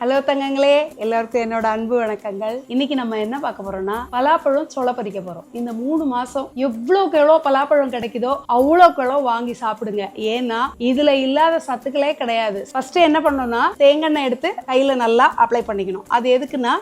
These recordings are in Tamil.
ஹலோ தங்கங்களே, எல்லாருக்கும் என்னோட அன்பு வணக்கங்கள். இன்னைக்கு நம்ம என்ன பார்க்க போறோம்னா பலாப்பழம் சொல பறிக்க போறோம். இந்த 3 மாசம் எவ்வளவுக்கு எவ்வளோ பலாப்பழம் கிடைக்குதோ அவ்வளோக்கு எவ்வளோ வாங்கி சாப்பிடுங்க. ஏன்னா இதுல இல்லாத சத்துக்களே கிடையாது. ஃபர்ஸ்ட் என்ன பண்ணணும்னா தேங்காய் எடுத்து கையில நல்லா அப்ளை பண்ணிக்கணும். அது எதுக்குன்னா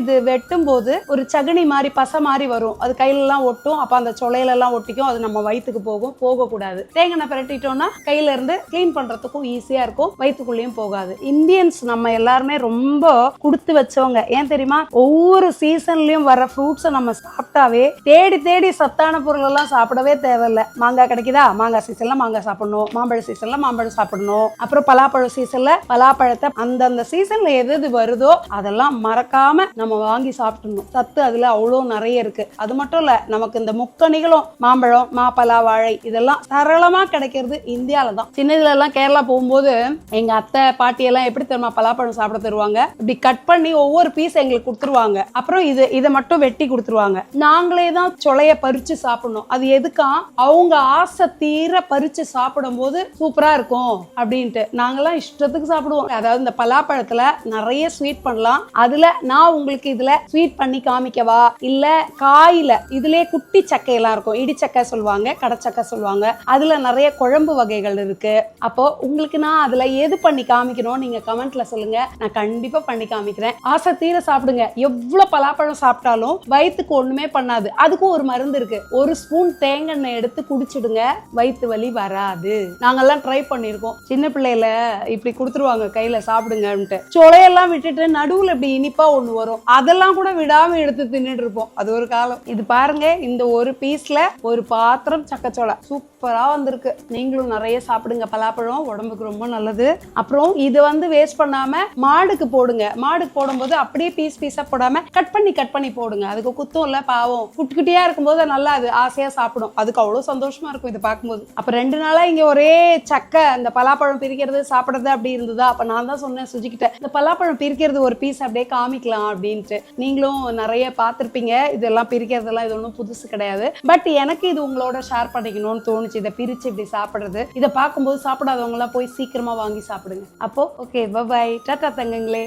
இது வெட்டும் போது ஒரு சகனி மாதிரி பசை மாதிரி வரும். அது கையில எல்லாம் ஒட்டும். அப்ப அந்த சொலையில எல்லாம் ஒட்டிக்கும். அது நம்ம வயிற்றுக்கு போகக்கூடாது. தேங்காய் பிரட்டிட்டோம்னா கையில இருந்து கிளீன் பண்றதுக்கும் ஈஸியா இருக்கும், வயிற்றுக்குள்ளேயும் போகாது. இந்தியன்ஸ் நம்ம எல்லாரும் ரொம்ப கொடுத்து வச்சவங்க. ஏன் தெரியுமா? ஒவ்வொரு சீசன்லயும் வர ஃப்ரூட்ஸை நம்ம சாப்பிட்டாவே தேடி தேடி சத்தான பொருள் எல்லாம் சாப்பிடவே தேவையில்லை. மாங்காய் கிடைக்குதா, மாங்காய் சீசன்ல மாங்காய் சாப்பிடணும், மாம்பழ சீசன்ல மாம்பழம் சாப்பிடணும், அப்புறம் பலாப்பழ சீசன்ல பலாப்பழத்தை அந்தந்த சீசன்ல எது வருதோ அதெல்லாம் மறக்காம நம்ம வாங்கி சாப்பிடணும். சத்து அதுல அவ்வளோ நிறைய இருக்கு. அது மட்டும் இல்ல, நமக்கு இந்த முக்கணிகளும் மாம்பழம், மாப்பலா, வாழை இதெல்லாம் சரளமா கிடைக்கிறது இந்தியால தான். சின்னதுல எல்லாம் கேரளா போகும்போது எங்க அத்தை பாட்டி எல்லாம் எப்படி தெரியுமா பலாப்பழம் சாப்பிட தருவாங்க. இப்படி கட் பண்ணி ஒவ்வொரு பீஸ் எங்களுக்கு கொடுத்துருவாங்க. அப்புறம் இதை மட்டும் வெட்டி கொடுத்துருவாங்க. நாங்களே தான் சொலைய பறிச்சு சாப்பிடணும். அது எதுக்கா? அவங்க ஆசை தீர பறிச்சு சாப்பிடும் போது சூப்பரா இருக்கும் அப்படின்ட்டு நாங்கெல்லாம் இஷ்டத்துக்கு சாப்பிடுவோம். அதாவது இந்த பலாப்பழத்துல நிறைய ஸ்வீட் பண்ணலாம். அதுல நான் உங்களுக்கு இதுல ஸ்வீட் பண்ணி காமிக்கவா, இல்ல காயில இதுலயே குட்டி சக்கையெல்லாம் இருக்கும். இடிச்சக்கை சொல்லுவாங்க, கடச்சக்கை சொல்லுவாங்க. அதுல நிறைய குழம்பு வகைகள் இருக்கு. அப்போ உங்களுக்கு நான் அதுல எது பண்ணி காமிக்கணும் நீங்க கமெண்ட்ல சொல்லுங்க. நான் கண்டிப்பா பண்ணி காமிக்கிறேன். ஆசை தீர சாப்பிடுங்க. எவ்வளவு பலாப்பழம் சாப்பிட்டாலும் வயிற்றுக்கு ஒண்ணுமே பண்ணாது. அதுக்கும் ஒரு மருந்து இருக்கு. ஒரு ஸ்பூன் தேங்காய் எண்ணெய் எடுத்து குடிச்சிடுங்க, வயிற்று வலி வராது. நாங்கெல்லாம் ட்ரை பண்ணிருக்கோம். சின்ன பிள்ளையில இப்படி கொடுத்துருவாங்க கையில சாப்பிடுங்கன்ட்டு. சொலையெல்லாம் விட்டுட்டு நடுவுல இப்படி இனிப்பா ஒண்ணு வரும். அதெல்லாம் கூட விடாம எடுத்து தின்னுட்டு இருப்போம். அது ஒரு காலம். இது பாருங்க, இந்த ஒரு பீஸ்ல ஒரு பாத்திரம் சக்கச்சோளை சூப்பரா வந்திருக்கு. நீங்களும் நிறைய சாப்பிடுங்க. பலாப்பழம் உடம்புக்கு ரொம்ப நல்லது. அப்புறம் இது வேஸ்ட் பண்ணாம மாடுக்கு போடுங்க. மாடுக்கு போடும்போது அப்படியே பீஸா போடாம கட் பண்ணி போடுங்க. அதுக்கு குத்தம் இல்ல, பாவம் குட்டி குட்டியா இருக்கும்போது நல்லா அது ஆசையா சாப்பிடும். அதுக்கு அவ்வளவு சந்தோஷமா இருக்கும் இதை பார்க்கும்போது. அப்ப 2 நாளா இங்க ஒரே சக்கை, இந்த பலாப்பழம் பிரிக்கிறது சாப்பிடுறது அப்படி இருந்ததா. அப்ப நான் தான் சொன்னேன் சுஜிக்கிட்ட, இந்த பலாப்பழம் பிரிக்கிறது ஒரு பீஸ் அப்படியே காமிக்கலாம் அப்படின்ட்டு. நீங்களும் நிறைய பார்த்திருப்பீங்க. இதெல்லாம் பிரிக்கிறதெல்லாம் இது ஒன்றும் புதுசு கிடையாது. பட் எனக்கு இது உங்களோட ஷேர் பண்ணிக்கணும்னு தோணுச்சு. இதை பிரிச்சு இப்படி சாப்பிடுறது. இதை பார்க்கும்போது சாப்பிடாதவங்க எல்லாம் போய் சீக்கிரமா வாங்கி சாப்பிடுங்க. அப்போ ஓகே, பை டாடா தங்கங்களே.